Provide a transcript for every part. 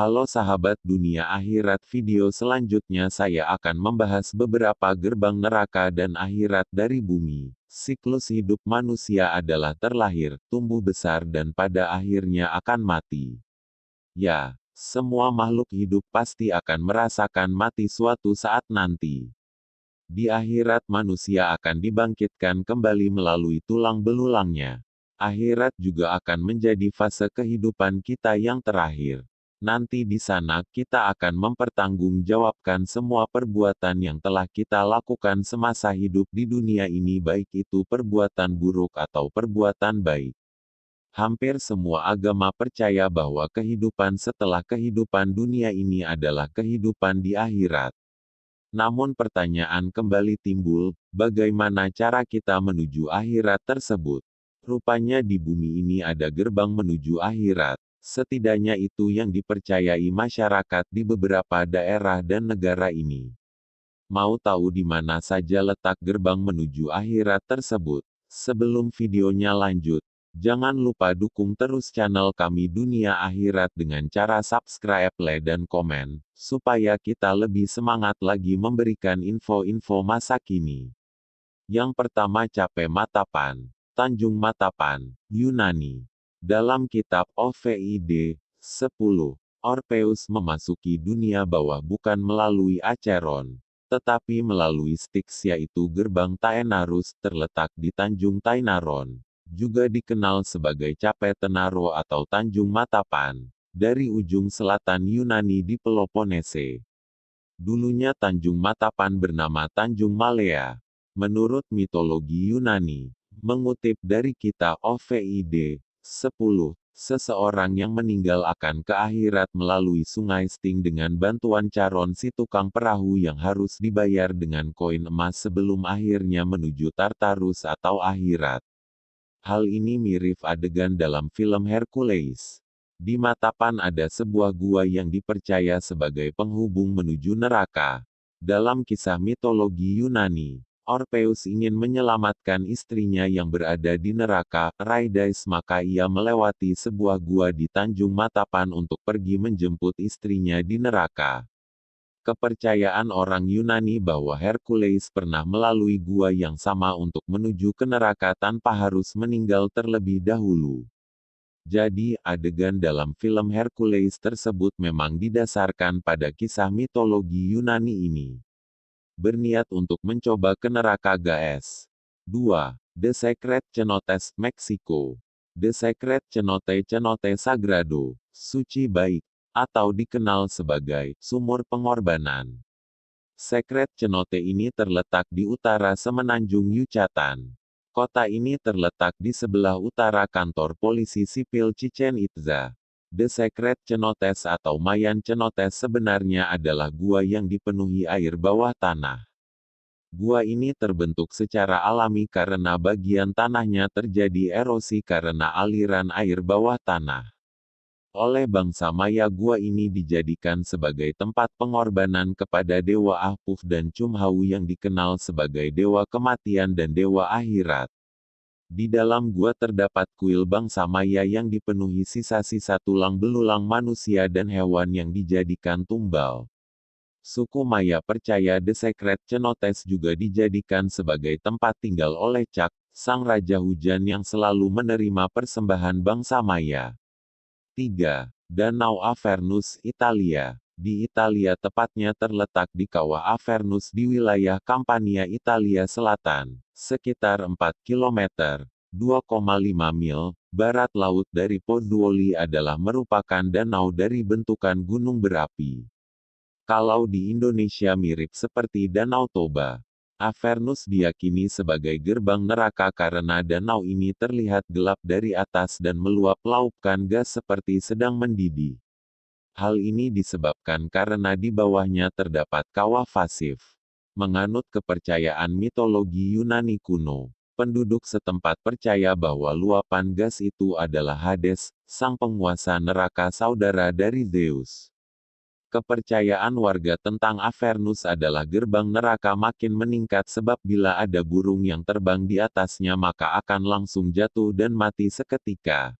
Halo sahabat dunia akhirat, video selanjutnya saya akan membahas beberapa gerbang neraka dan akhirat dari bumi. Siklus hidup manusia adalah terlahir, tumbuh besar dan pada akhirnya akan mati. Ya, semua makhluk hidup pasti akan merasakan mati suatu saat nanti. Di akhirat manusia akan dibangkitkan kembali melalui tulang belulangnya. Akhirat juga akan menjadi fase kehidupan kita yang terakhir. Nanti di sana kita akan mempertanggungjawabkan semua perbuatan yang telah kita lakukan semasa hidup di dunia ini, baik itu perbuatan buruk atau perbuatan baik. Hampir semua agama percaya bahwa kehidupan setelah kehidupan dunia ini adalah kehidupan di akhirat. Namun pertanyaan kembali timbul, bagaimana cara kita menuju akhirat tersebut? Rupanya di bumi ini ada gerbang menuju akhirat. Setidaknya itu yang dipercayai masyarakat di beberapa daerah dan negara ini. Mau tahu di mana saja letak gerbang menuju akhirat tersebut? Sebelum videonya lanjut, jangan lupa dukung terus channel kami Dunia Akhirat dengan cara subscribe, like, dan komen, supaya kita lebih semangat lagi memberikan info-info masa kini. Yang pertama, Cape Matapan, Tanjung Matapan, Yunani. Dalam kitab Ovid 10, Orpheus memasuki dunia bawah bukan melalui Acheron, tetapi melalui Styx, yaitu gerbang Taenarus, terletak di Tanjung Tainaron, juga dikenal sebagai Cape Tenaro atau Tanjung Matapan, dari ujung selatan Yunani di Peloponnese. Dulunya Tanjung Matapan bernama Tanjung Malea. Menurut mitologi Yunani, mengutip dari kitab Ovid 10, seseorang yang meninggal akan ke akhirat melalui sungai Styx dengan bantuan Charon, si tukang perahu yang harus dibayar dengan koin emas sebelum akhirnya menuju Tartarus atau akhirat. Hal ini mirip adegan dalam film Hercules. Di Matapan ada sebuah gua yang dipercaya sebagai penghubung menuju neraka. Dalam kisah mitologi Yunani, Orpheus ingin menyelamatkan istrinya yang berada di neraka, Raides, maka ia melewati sebuah gua di Tanjung Matapan untuk pergi menjemput istrinya di neraka. Kepercayaan orang Yunani bahwa Hercules pernah melalui gua yang sama untuk menuju ke neraka tanpa harus meninggal terlebih dahulu. Jadi, adegan dalam film Hercules tersebut memang didasarkan pada kisah mitologi Yunani ini. Berniat untuk mencoba ke neraka guys. 2. The Secret Cenotes, Meksiko. The Secret Cenote Sagrado, suci baik, atau dikenal sebagai sumur pengorbanan. Secret Cenote ini terletak di utara semenanjung Yucatan. Kota ini terletak di sebelah utara kantor polisi sipil Chichen Itza. The Secret Cenotes atau Mayan Cenotes sebenarnya adalah gua yang dipenuhi air bawah tanah. Gua ini terbentuk secara alami karena bagian tanahnya terjadi erosi karena aliran air bawah tanah. Oleh bangsa Maya, gua ini dijadikan sebagai tempat pengorbanan kepada Dewa Ahpuf dan Chumhau yang dikenal sebagai Dewa Kematian dan Dewa Akhirat. Di dalam gua terdapat kuil bangsa Maya yang dipenuhi sisa-sisa tulang belulang manusia dan hewan yang dijadikan tumbal. Suku Maya percaya The Secret Cenotes juga dijadikan sebagai tempat tinggal oleh Chak, sang raja hujan yang selalu menerima persembahan bangsa Maya. 3. Danau Avernus, Italia. Di Italia, tepatnya terletak di kawah Avernus di wilayah Campania, Italia Selatan, sekitar 4 km, 2,5 mil, barat laut dari Pozzuoli, adalah merupakan danau dari bentukan gunung berapi. Kalau di Indonesia mirip seperti Danau Toba. Avernus diyakini sebagai gerbang neraka karena danau ini terlihat gelap dari atas dan meluap-laupkan gas seperti sedang mendidih. Hal ini disebabkan karena di bawahnya terdapat kawah pasif. Menganut kepercayaan mitologi Yunani kuno, penduduk setempat percaya bahwa luapan gas itu adalah Hades, sang penguasa neraka saudara dari Zeus. Kepercayaan warga tentang Avernus adalah gerbang neraka makin meningkat sebab bila ada burung yang terbang di atasnya maka akan langsung jatuh dan mati seketika.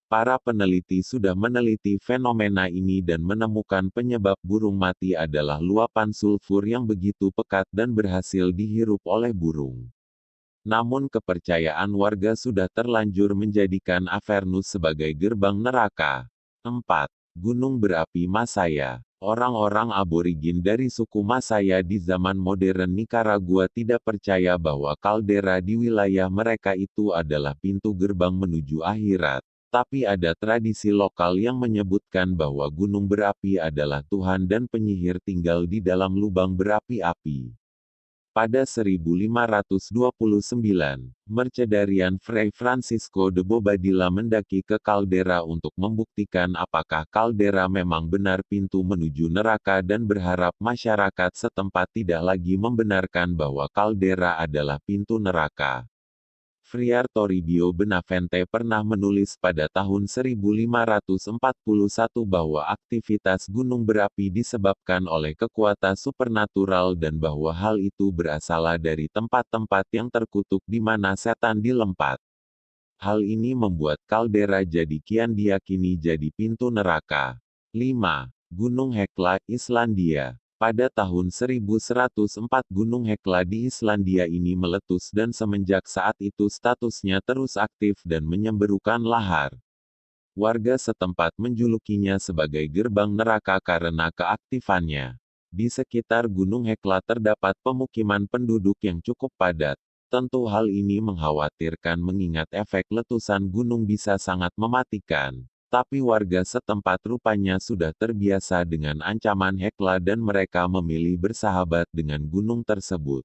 Para peneliti sudah meneliti fenomena ini dan menemukan penyebab burung mati adalah luapan sulfur yang begitu pekat dan berhasil dihirup oleh burung. Namun kepercayaan warga sudah terlanjur menjadikan Avernus sebagai gerbang neraka. 4. Gunung berapi Masaya. Orang-orang aborigin dari suku Masaya di zaman modern Nicaragua tidak percaya bahwa kaldera di wilayah mereka itu adalah pintu gerbang menuju akhirat. Tapi ada tradisi lokal yang menyebutkan bahwa gunung berapi adalah Tuhan dan penyihir tinggal di dalam lubang berapi-api. Pada 1529, Mercedarian Fray Francisco de Bobadilla mendaki ke kaldera untuk membuktikan apakah kaldera memang benar pintu menuju neraka dan berharap masyarakat setempat tidak lagi membenarkan bahwa kaldera adalah pintu neraka. Friar Toribio Benavente pernah menulis pada tahun 1541 bahwa aktivitas gunung berapi disebabkan oleh kekuatan supernatural dan bahwa hal itu berasal dari tempat-tempat yang terkutuk di mana setan dilempat. Hal ini membuat kaldera jadi kian diyakini jadi pintu neraka. 5. Gunung Hekla, Islandia. Pada tahun 1104 Gunung Hekla di Islandia ini meletus dan semenjak saat itu statusnya terus aktif dan menyemburukan lahar. Warga setempat menjulukinya sebagai gerbang neraka karena keaktifannya. Di sekitar Gunung Hekla terdapat pemukiman penduduk yang cukup padat. Tentu hal ini mengkhawatirkan mengingat efek letusan gunung bisa sangat mematikan. Tapi warga setempat rupanya sudah terbiasa dengan ancaman Hekla dan mereka memilih bersahabat dengan gunung tersebut.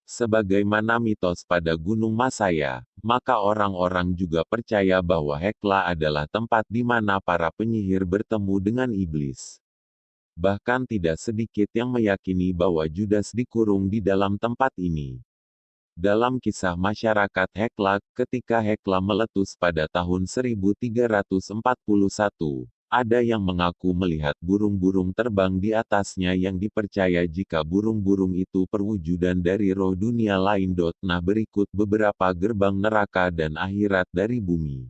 Sebagaimana mitos pada Gunung Masaya, maka orang-orang juga percaya bahwa Hekla adalah tempat di mana para penyihir bertemu dengan iblis. Bahkan tidak sedikit yang meyakini bahwa Judas dikurung di dalam tempat ini. Dalam kisah masyarakat Hekla, ketika Hekla meletus pada tahun 1341, ada yang mengaku melihat burung-burung terbang di atasnya yang dipercaya jika burung-burung itu perwujudan dari roh dunia lain. Nah berikut beberapa gerbang neraka dan akhirat dari bumi.